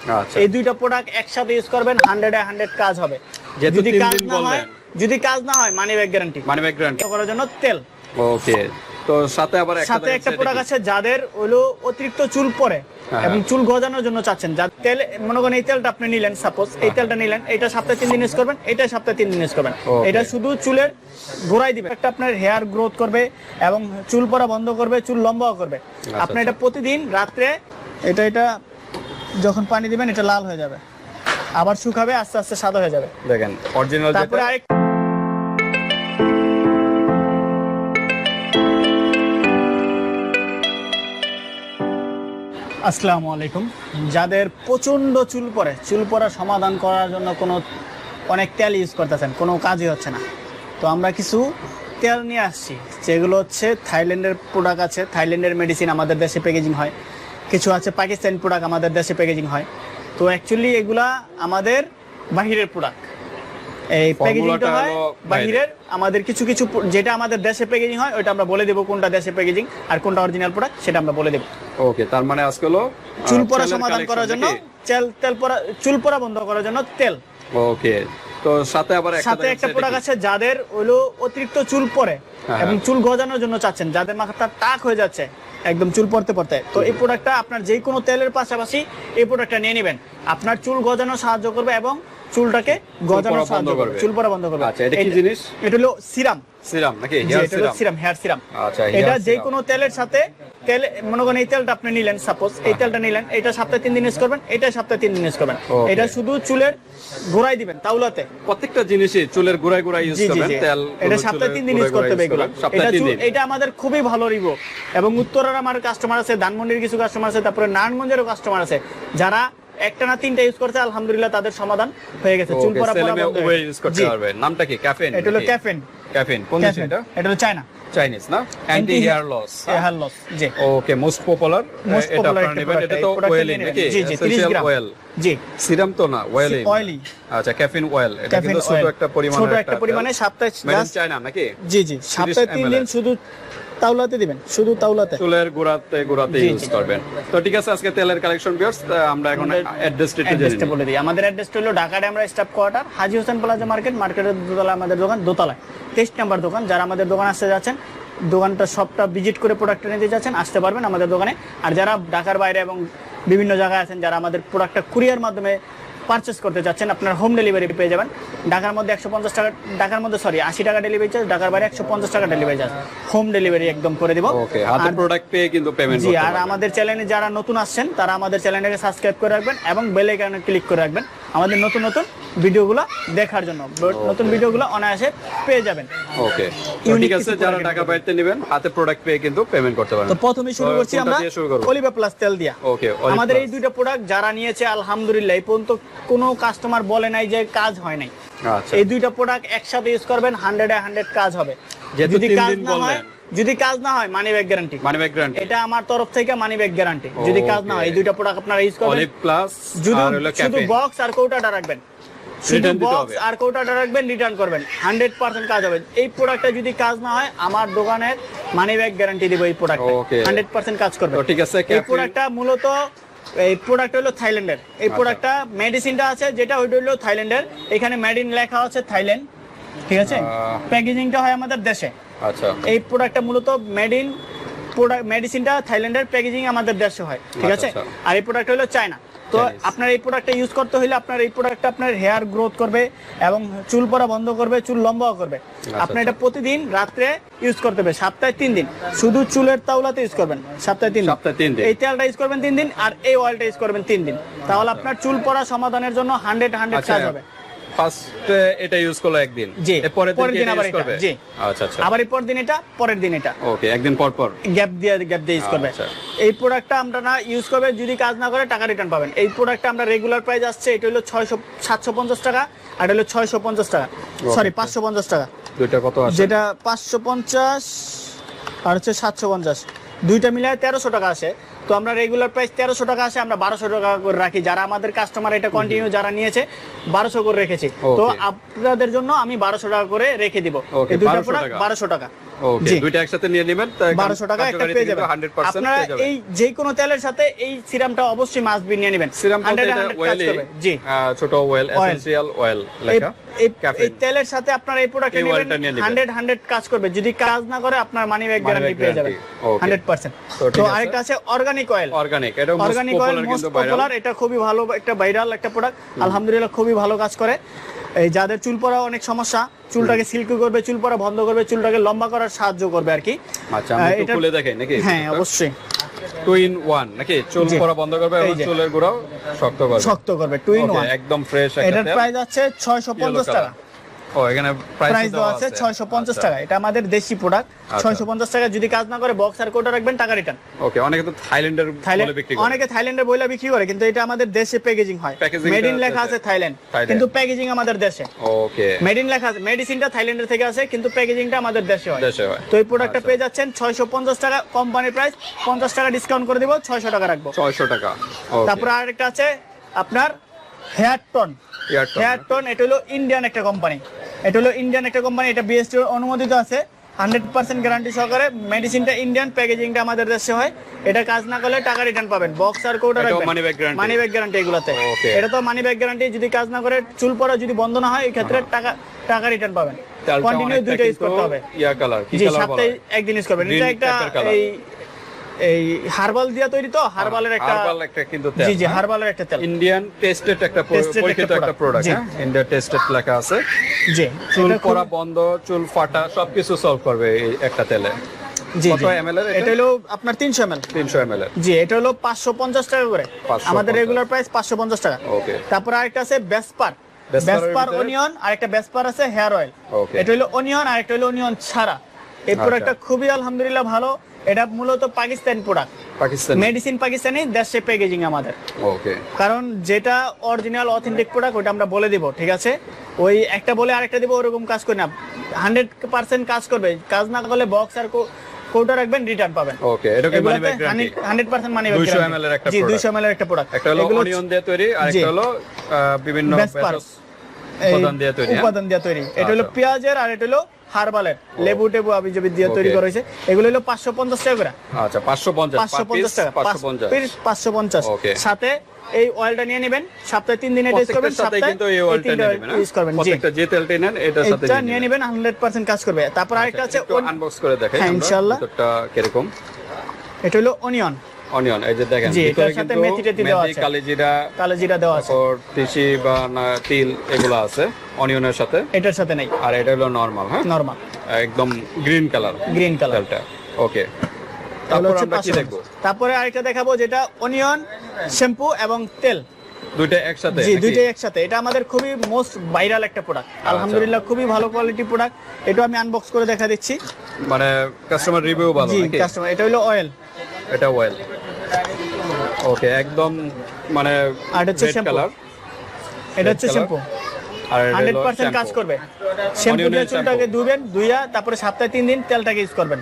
আচ্ছা, এই দুইটা প্রোডাক্ট একসাথে ইউজ করবেন 100 কাজ হবে। যদি কাজ না হয় money back guarantee. Money back guarantee করার জন্য তেল। ওকে, তো সাথে আবার সাথে একটা প্রোডাক্ট আছে যাদের হলো অতিরিক্ত চুল পড়ে এবং চুল গজানোর জন্য চাচ্ছেন, যার তেল মনে করেন এই তেলটা আপনি নিলেন, সাপোজ এই তেলটা নিলেন, এটা সপ্তাহে 3 দিন ইউজ করবেন, এটা সপ্তাহে 3 দিন ইউজ করবেন। এটা শুধু চুলের গোড়ায় দিবে, একটা আপনার হেয়ার গ্রোথ করবে এবং চুল পড়া বন্ধ করবে, চুল লম্বাও করবে। আপনি এটা প্রতিদিন রাত্রে এটা যখন পানি দিবেন এটা লাল হয়ে যাবে, আবার শুকাবে, আস্তে আস্তে সাদা হয়ে যাবে। দেখেন অরিজিনাল। তারপরে আরেক আসসালামু আলাইকুম। যাদের প্রচণ্ড চুল পড়ে, চুল পড়া সমাধান করার জন্য অনেক তেল ইউজ করতেছেন, কোনো কাজই হচ্ছে না, তো আমরা কিছু তেল নিয়ে আসছি যেগুলো হচ্ছে থাইল্যান্ডের প্রোডাক্ট আছে, থাইল্যান্ডের মেডিসিন আমাদের দেশে প্যাকেজিং হয়, কিছু আছে পাকিস্তানি প্রোডাক্ট আমাদের দেশে প্যাকেজিং হয়। তো অ্যাকচুয়ালি এগুলা আমাদের বাহিরের প্রোডাক্ট, এই প্যাকেজিংটা হয় বাহিরের। আমাদের কিছু যেটা আমাদের দেশে প্যাকেজিং হয় ওইটা আমরা বলে দেবো কোনটা দেশে প্যাকেজিং আর কোনটা অরিজিনাল প্রোডাক্ট, সেটা আমরা বলে দেবো। ওকে, তার মানে আজকে হলো চুল পড়া সমাধান করার জন্য চুল পড়া বন্ধ করার জন্য তেল। ওকে, তো সাথে একটা প্রোডাক্ট আছে যাদের হলো অতিরিক্ত চুল পড়ে এবং চুল গজানোর জন্য চাচ্ছেন, যাদের মাথাটা টাক হয়ে যাচ্ছে একদম চুল পড়তে, তো এই প্রোডাক্টটা আপনার যে কোনো তেলের পাশাপাশি এই প্রোডাক্টটা নিয়ে নেবেন। আপনার চুল গজানো সাহায্য করবে এবং চুলটাকে গজানো সাহায্য করবে, চুল পড়া বন্ধ করবে। আচ্ছা, এটা কি জিনিস? এটা হলো সিরাম নাকি হেয়ার সিরাম? আচ্ছা, এটা যে কোনো তেলের সাথে তেল মনে করেন এই তেলটা আপনি নিলেন, সাপোজ এই তেলটা নিলেন, এটা সপ্তাহে 3 দিন ইউজ করবেন, এটা সপ্তাহে 3 দিন ইউজ করবেন। এটা শুধু চুলের গোড়ায় দিবেন, তাওলাতে। প্রত্যেকটা জিনিসই চুলের গোড়ায় ইউজ করবেন তেল। এটা সপ্তাহে 3 দিন ইউজ করতে হবে এগুলো। এটা আমাদের খুবই ভালো রিভিউ, এবং উত্তরের আমার কাস্টমার আছে, ধানমন্ডির কিছু কাস্টমার আছে, তারপরে নারায়ণগঞ্জেরও কাস্টমার আছে, যারা একটা না তিনটা ইউজ করছে, আলহামদুলিল্লাহ তাদের সমাধান হয়ে গেছে। চুল পড়া ইউজ করতে পারবে। নামটা কি? ক্যাফেন। এটা হলো ক্যাফেন। কোন দেশ এটা? এটা হলো চাইনিজ না? Anti hair loss. জি। Okay, most popular. এটা আপনারা নেবেন। এটা তো অয়েলিং নাকি? জি 30 গ্রাম অয়েল। জি, সিরাম তো না, অয়েলি। আচ্ছা, ক্যাফিন অয়েল। এটা কিন্তু ছোট একটা পরিমাণে সপ্তাহে চায়না নাকি? জি সপ্তাহে 3 দিন শুধু তাওলাতে দিবেন, শুধু তাওলাতে, চুলের গোড়াতে ইউজ করবেন। তো ঠিক আছে, আজকে তেলের কালেকশন ভিউয়ার্স, আমরা এখন অ্যাড্রেসটা বলে দিই। আমাদের অ্যাড্রেসটা হলো ঢাকা ডেমরা স্টাফ কোয়ার্টার, হাজী হোসেন প্লাজা মার্কেট, মার্কেটের দোতলায় আমাদের দোকান, দোতলায় 23 নম্বর দোকান। যারা আমাদের দোকান আসতে যাচ্ছেন, দোকানটা সবটা ভিজিট করে প্রোডাক্টটা নিতে যাচ্ছেন, আসতে পারবেন আমাদের দোকানে। আর যারা ঢাকার বাইরে এবং বিভিন্ন জায়গায় আছেন, যারা আমাদের প্রোডাক্টটা কুরিয়ার মাধ্যমে পারচেস করতে যাচ্ছেন, আপনার হোম ডেলিভারি পেয়ে যাবেন। ঢাকার মধ্যে 150 টাকা, 80 টাকা ডেলিভারি চার্জ, ঢাকার বাইরে 150 টাকা ডেলিভারি চার্জ, হোম ডেলিভারি একদম করে দিব। ওকে, হাতে প্রোডাক্ট পেয়ে কিন্তু পেমেন্ট করতে পারবেন। আর আমাদের চ্যানেলে যারা নতুন আসছেন, তারা আমাদের চ্যানেলটাকে সাবস্ক্রাইব করে রাখবেন এবং বেল আইকনে ক্লিক করে রাখবেন আমাদের নতুন ভিডিওগুলো দেখার জন্য। নতুন ভিডিওগুলো অনায়াসে পেয়ে যাবেন। ওকে, ঠিক আছে, যারা ঢাকা বাইরে নেবেন হাতে প্রোডাক্ট পেয়ে কিন্তু পেমেন্ট করতে পারবেন। তো প্রথমে শুরু করছি আমরা অলিভা প্লাস তেল দিয়া। ওকে, আমাদের এই দুইটা প্রোডাক্ট যারা নিয়েছে, আলহামদুলিল্লাহ এই পর্যন্ত কোনো কাস্টমার বলে নাই যে কাজ হয় নাই। আচ্ছা, এই দুইটা প্রোডাক্ট একসাথে ইউজ করবেন, 100 কাজ হবে। যদি কাজ না হয় মানি ব্যাক গ্যারান্টি। এটা আমার তরফ থেকে মানি ব্যাক গ্যারান্টি। যদি কাজ না হয়, এই দুইটা প্রোডাক্ট আপনারা ইউজ করবেন। অলিভ প্লাস শুধু বক্স আর কৌটাটা রাখবেন, রিটার্ন করবেন, 100% কাজ হবে। এই প্রোডাক্টটা যদি কাজ না হয়, আমার দোকানের মানি ব্যাক গ্যারান্টি দিব। এই প্রোডাক্ট 100% কাজ করবে। ঠিক আছে, এই প্রোডাক্টটা মূলত এই প্রোডাক্ট হলো থাইল্যান্ডের। এই প্রোডাক্টটা মেডিসিনটা আছে যেটা ওইটা হলো থাইল্যান্ডের। এখানে মেড ইন লেখা আছে থাইল্যান্ড, ঠিক আছে। প্যাকেজিংটা হয় আমাদের দেশে। আচ্ছা, এই প্রোডাক্টটা মূলত মেড ইন মেডিসিনটা থাইল্যান্ডের, প্যাকেজিং আমাদের দেশে হয়, ঠিক আছে। আর এই প্রোডাক্ট হলো চায়না। তো আপনার এই প্রোডাক্টটা ইউজ করতে হলে আপনার এই প্রোডাক্টটা আপনার হেয়ার গ্রোথ করবে এবং চুল পড়া বন্ধ করবে, চুল লম্বাও করবে। আপনি এটা প্রতিদিন রাত্রে ইউজ করতে হবে, সপ্তাহে 3 দিন। শুধু চুলের তাওলাতে ইউজ করবেন সপ্তাহে 3 দিন। এই তেলটা ইউজ করবেন 3 দিন, আর এই অয়েলটা ইউজ করবেন 3 দিন। তাহলে আপনার চুল পড়া সমাধানের জন্য 100 কাজ হবে। ফার্স্ট এটা ইউজ করলো একদিন, পরের দিন আবার এটা। জি, আচ্ছা, আবার পরের দিন এটা, পরের দিন এটা। ওকে, একদিন পর গ্যাপ দিয়ে ইউজ করবে। এই প্রোডাক্টটা আমরা না ইউজ করবে, যদি কাজ না করে টাকা রিটার্ন পাবেন। এই প্রোডাক্টটা আমরা রেগুলার প্রাইস আসছে, এটা হলো 750 টাকা, আর এটা হলো 650 টাকা, সরি 550 টাকা। দুইটা কত আছে? যেটা 550 আর হচ্ছে 750, দুইটা মিলায় 1300 টাকা আসে। তো আমরা রেগুলার প্রাইস 1300 টাকা আসে, আমরা 1200 টাকা করে রাখি। যারা আমাদের কাস্টমার এটা কন্টিনিউ যারা নিয়েছে, 1200 করে রেখেছি। তো আপনাদের জন্য আমি 1200 টাকা করে রেখে দিব। এই দুইটা প্রোডাক্ট 1200 টাকা। ওকে জি। দুইটা একসাথে নিয়ে নেবেন 1200 টাকা একটা পেয়ে যাবেন 100% আপনারা পেয়ে যাবেন। এই যে কোনো তেলের সাথে এই সিরামটা অবশ্যই মাস্ট বি নিয়ে নেবেন সিরাম বলতে 100 এটা 100 কাজ ওয়েলই করবে। জি ছোট ওয়েল এসেনশিয়াল ওয়েল লেখা এই Caffeine। তেলের সাথে আপনারা এই প্রোডাক্ট এই নেবেন oilটা নিয়ে নেবেন। 100 কাজ করবে যদি কাজ না করে আপনার মানি ব্যাক গ্যারান্টি পেয়ে যাবেন guarantee, okay। 100% তো ঠিক তো আছে। আরেকটা আছে অর্গানিক অয়েল অর্গানিক এটা most organic oil popular most কিন্তু ভাইরাল পপুলার এটা খুবই ভালো একটা ভাইরাল একটা প্রোডাক্ট আলহামদুলিল্লাহ খুবই ভালো কাজ করে এই যাদের চুল পড়া অনেক সমস্যা চুলটাকে সিল্কি করবে চুল পড়া বন্ধ করবে চুলটাকে লম্বা করার সাহায্য করবে আর কি আচ্ছা আমি একটু এটা- খুলে দেখাই নাকি হ্যাঁ অবশ্যই 2 in 1 নাকি চুল জি। পড়া বন্ধ করবে এবং এই যে। চুলের গোড়াও শক্ত করবে শক্ত করবে 2 in 1 একদম ফ্রেশ একটা এটার তেল। প্রাইস আছে 650 Yellow টাকা color। ও এখানে প্রাইস প্রাইস দেওয়া আছে 650 টাকা এটা আমাদের দেশি প্রোডাক্ট 650 টাকা যদি কাজ না করে বক্স আর কোটা রাখবেন টাকা রিটার্ন ওকে অনেকে তো থাইল্যান্ডের বলে বিক্রি করে অনেকে থাইল্যান্ডের বইলা বিক্রি করে কিন্তু এটা আমাদের দেশে প্যাকেজিং হয় Packaging মেড ইন টা লেখা আছে থাইল্যান্ড কিন্তু প্যাকেজিং আমাদের দেশে ওকে মেড ইন লেখা আছে মেডিসিনটা থাইল্যান্ডের থেকে আসে কিন্তু প্যাকেজিংটা আমাদের দেশে হয় দেশে হয় তো এই প্রোডাক্টটা পেয়ে যাচ্ছেন 650 টাকা কোম্পানির প্রাইস 50 টাকা ডিসকাউন্ট করে দিব 600 টাকা রাখবো 600 টাকা ওকে তারপর আরেকটা আছে আপনার হেয়ার টোন হেয়ার টোন এটা হলো ইন্ডিয়ান একটা কোম্পানি এটা হলো ইন্ডিয়ান একটা কোম্পানি এটা বিএসটি অনুমোদিত আছে 100% গ্যারান্টি সহকারে মেডিসিনটা ইন্ডিয়ান প্যাকেজিংটা আমাদের দেশে হয় এটা কাজ না করলে টাকা রিটার্ন পাবেন বক্স আর কোড এটাও রাখবেন money back guarantee? Money back guarantee এগুলাতে Okay. এটা তো মানি ব্যাক গ্যারান্টি যদি কাজ না করে চুল পড়া যদি বন্ধ না হয় এই ক্ষেত্রে টাকা রিটার্ন পাবেন তেলটা কন্টিনিউ অনেকটা দুইটা ইউজ কিন্তু করতে হবে ইয়া কালার কি জি কালার বলা সপ্তাহে হয়? একদিন ইউজ করবেন Green এটা একটা pepper color। এই হার্বাল দিয়া তৈরি তো হার্বালের একটা হার্বাল একটা কিন্তু তেল জি জি হার্বালের একটা তেল ইন্ডিয়ান টেস্টেড একটা Tested একটা পরীক্ষিত একটা product, প্রোডাক্ট জি। হ্যাঁ ইন্ডিয়া টেস্টেড লেখা আছে জি চুল এটা খুব- পড়া বন্ধ চুল ফাটা সবকিছু সলভ করবে এই একটা তেলে জি কত জি। ml এর এটা? এটা হলো আপনার 300 ml 300 ml এর জি এটা হলো 550 টাকা করে 550 আমাদের রেগুলার প্রাইস 550 টাকা ওকে তারপর আরেকটা আছে বেসপার Vesper-এর বেসপার ভিতরে? অনিয়ন আর একটা বেসপার আছে হেয়ার অয়েল Okay. এটা হলো অনিয়ন আর একটা হলো অনিয়ন ছাড়া এই আচ্ছা। প্রোডাক্টটা খুবই আলহামদুলিল্লাহ ভালো এটা মূলত পাকিস্তানি প্রোডাক্ট পাকিস্তান মেডিসিন পাকিস্তানি দেশে প্যাকেজিং আমাদের ওকে কারণ যেটা অরিজিনাল অথেন্টিক প্রোডাক্ট ওটা আমরা বলে দিব ঠিক আছে ওই একটা বলে আরেকটা দিব ওরকম কাজ করি না 100% কাজ করবে কাজ না করলে বক্স আর কোটা রাখবেন রিটার্ন পাবেন ওকে এটা কি money back guarantee 100% money back 200 ml এর একটা জি product। 200 ml এর একটা প্রোডাক্ট একটা হলো অনিয়ন দিয়ে তৈরি আর জি। একটা হলো বিভিন্ন Vesper। ভেষজ উপাদান দিয়ে তৈরি, হ্যাঁ? উপাদান দিয়ে তৈরি এটা হলো আচ্ছা। পেঁয়াজের আর এটা হলো হার্বালের লেবু টেবু আবিজাবি দিয়ে তৈরি Okay। করা হয়েছে এগুলো হলো 550 টাকা করে আচ্ছা 550 550 টাকা 550 550 Okay। সাথে এই অয়েলটা নিয়ে নেবেন সপ্তাহে 3 দিন এটা ইউজ করবেন প্রত্যেকটার সাথে সপ্তাহে কিন্তু এই অয়েলটা নিয়ে নেবেন ইউজ করবেন জি প্রত্যেকটা যে তেলটা নেন এটার সাথে এটা নিয়ে নেবেন 100% কাজ করবে তারপর আরেকটা আছে আনবক্স করে দেখাই হ্যাঁ, আমরা ইনশাআল্লাহ। ভিতরটা কিরকম এটা হলো অনিয়ন অনিয়ন এই যে দেখেন জি, ভিতরে এটার সাথে কিন্তু মেথি টেথি দেওয়া মেথি আছে। কালিজিরা কালো জিরা দেওয়া আছে তারপর তিসি বা তিল এগুলো আছে অনিয়নের সাথে এটার সাথে নেই আর এটা হলো নরমাল হ্যাঁ নরমাল একদম গ্রিন কালার গ্রিন কালার তেলটা ওকে তারপর আমরা কি দেখবো তারপরে আরেকটা দেখাবো যেটা অনিয়ন শ্যাম্পু এবং তেল দুইটা একসাথে জি নাকি? দুইটাই একসাথে এটা আমাদের খুবই মোস্ট ভাইরাল একটা প্রোডাক্ট আলহামদুলিল্লাহ খুবই ভালো কোয়ালিটি প্রোডাক্ট এটা আমি আনবক্স করে দেখা দিচ্ছি মানে কাস্টমার রিভিউ ভালো জি নাকি কাস্টমার এটা হলো অয়েল এটা ওয়েল ওকে একদম মানে আর এটা হচ্ছে red শ্যাম্পু color, এটা হচ্ছে color। শ্যাম্পু আর এটা হলো 100% কাজ shampoo। করবে শ্যাম্পু দিয়ে Onion চুলটাকে shampoo। ধুবেন ধুইয়া তারপরে সপ্তাহে 3 দিন তেলটাকে ইউজ করবেন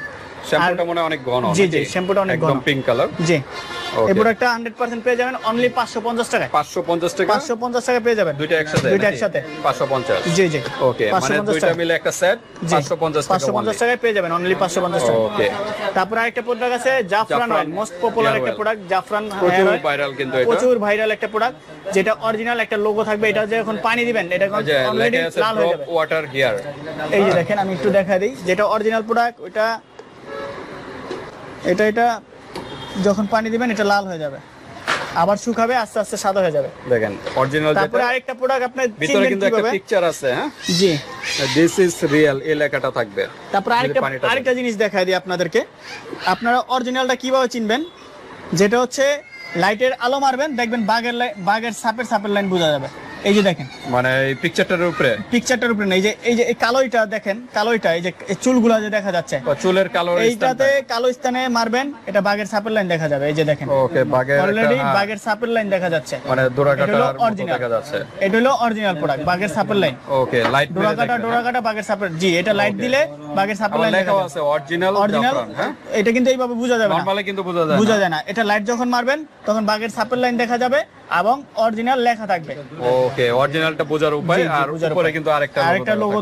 শ্যাম্পুটা মনে হয় অনেক ঘন জি, নাকি? জি, শ্যাম্পুটা অনেক একদম ঘন। পিঙ্ক কালার জি Okay। এই প্রোডাক্টটা 100% পেয়ে যাবেন অনলি 550 টাকায় 550 টাকা 550 টাকা পেয়ে যাবেন দুইটা একসাথে দুইটা নাকি? একসাথে 550 জি জি ওকে মানে 550 দুইটা টাকা। মিলে একটা সেট জি 550 টাকা 550 টাকায় পেয়ে যাবেন অনলি 550 টাকা ওকে তারপর আরেকটা প্রোডাক্ট আছে জাফরান জাফরান অয়েল মোস্ট পপুলার hair একটা oil। প্রোডাক্ট জাফরান প্রচুর hair oil। ভাইরাল কিন্তু এটা প্রচুর ভাইরাল একটা প্রোডাক্ট যেটা অরিজিনাল একটা লোগো থাকবে এটা যে এখন পানি দিবেন এটা যে অলরেডি লেখা আছে লাল হয়ে ড্রপ যাবে ওয়াটার হিয়ার এই যে দেখেন আমি একটু দেখা দিই যেটা অরিজিনাল প্রোডাক্ট ওটা এটা যখন পানি দিবেন এটা লাল হয়ে যাবে আবার শুকাবে আস্তে আস্তে সাদা হয়ে যাবে দেখেন অরিজিনাল তারপরে যেটা আরেকটা প্রোডাক্ট আপনি ভিতরে চিনবেন কিন্তু একটা কিভাবে পিকচার আছে হ্যাঁ জি দিস ইজ রিয়েল এই লেখাটা থাকবে তারপর যদি পানিটা দেন। আরেকটা জিনিস দেখাই দিই আপনাদেরকে আপনারা অরিজিনালটা কিভাবে চিনবেন যেটা হচ্ছে লাইটের আলো মারবেন দেখবেন বাঘের সাপের লাইন বোঝা যাবে এই যে দেখেন মানে এই পিকচারটার উপরে পিকচারটার উপরে না এই যে এই কালোইটা দেখেন কালোইটা এই যে এই চুলগুলো যে দেখা যাচ্ছে বা চুলের কালো এইটাতে কালো স্থানে মারবেন এটা বাঘের সাপের লাইন দেখা যাবে এই যে দেখেন ওকে বাগের অলরেডি বাঘের সাপের লাইন দেখা যাচ্ছে মানে এটা দোরাকাটার হলো মতো অরিজিনাল দেখা যাচ্ছে এটা হলো অরিজিনাল প্রোডাক্ট বাঘের সাপের লাইন ওকে লাইট ডোরাকাটা বাঘের সাপের জি এটা লাইট Okay. দিলে বাঘের সাপের লাইন দেখা লেখাও যাবে আছে অরিজিনাল অরিজিনাল জাফরান হ্যাঁ এটা কিন্তু এইভাবে বোঝা যাবে না নরমালি কিন্তু বোঝা যায় বোঝা না যায় না এটা লাইট যখন মারবেন তখন বাঘের সাপের লাইন দেখা যাবে এবং অরিজিনাল লেখা থাকবে। ওকে, অরিজিনালটা বোঝার উপায়। জি, জি, আর বোঝার উপরে উপায়। কিন্তু আরেকটা আরেকটা লোগো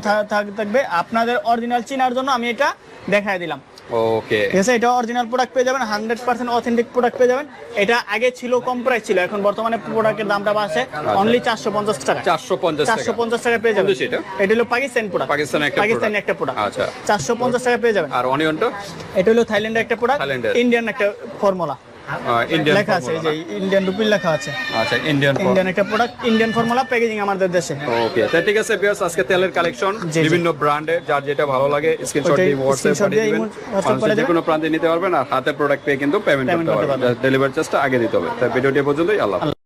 থাকবে। আপনাদের অরিজিনাল চেনার জন্য আমি এটা দেখায় দিলাম। ওকে, ঠিক আছে, এটা অরিজিনাল প্রোডাক্ট পেয়ে যাবেন, 100% অথেন্টিক প্রোডাক্ট পেয়ে যাবেন। এটা আগে ছিল কম প্রাইস ছিল, এখন বর্তমানে প্রোডাক্টের দামটা বাড়ছে অনলি 450 টাকা। 450 টাকা। 450 টাকা পেয়ে যাবেন। কোন দেশ এটা? এটা হলো পাকিস্তানি প্রোডাক্ট। পাকিস্তানি একটা প্রোডাক্ট। আচ্ছা। 450 টাকা পেয়ে যাবেন। আর অনিয়নটা? এটা হলো থাইল্যান্ডের একটা প্রোডাক্ট, থাইল্যান্ডের। ইন্ডিয়ান একটা ফর্মুলা ইন্ডিয়ান লেখা আছে, এই যে ইন্ডিয়ান রুপি লেখা আছে। আচ্ছা, ইন্ডিয়ান ইন্ডিয়ান একটা প্রোডাক্ট, ইন্ডিয়ান ফর্মুলা, প্যাকেজিং আমাদের দেশে। ওকে, তো ঠিক আছে ভিউয়ার্স, আজকে তেলের কালেকশন জি। বিভিন্ন ব্র্যান্ডের, যার যেটা ভালো লাগে স্ক্রিনশট ওইটাই দিয়ে হোয়াটসঅ্যাপ screenshot পাঠিয়ে দিয়ে দিবেন। WhatsApp করে যে কোনো প্রান্তে নিতে পারবেন, আর হাতে প্রোডাক্ট পেয়ে কিন্তু পেমেন্ট Payment করতে করতে পারবেন। ডেলিভারি চার্জটা আগে দিতে হবে। তাই ভিডিওটি পর্যন্তই, আল্লাহ হাফেজ।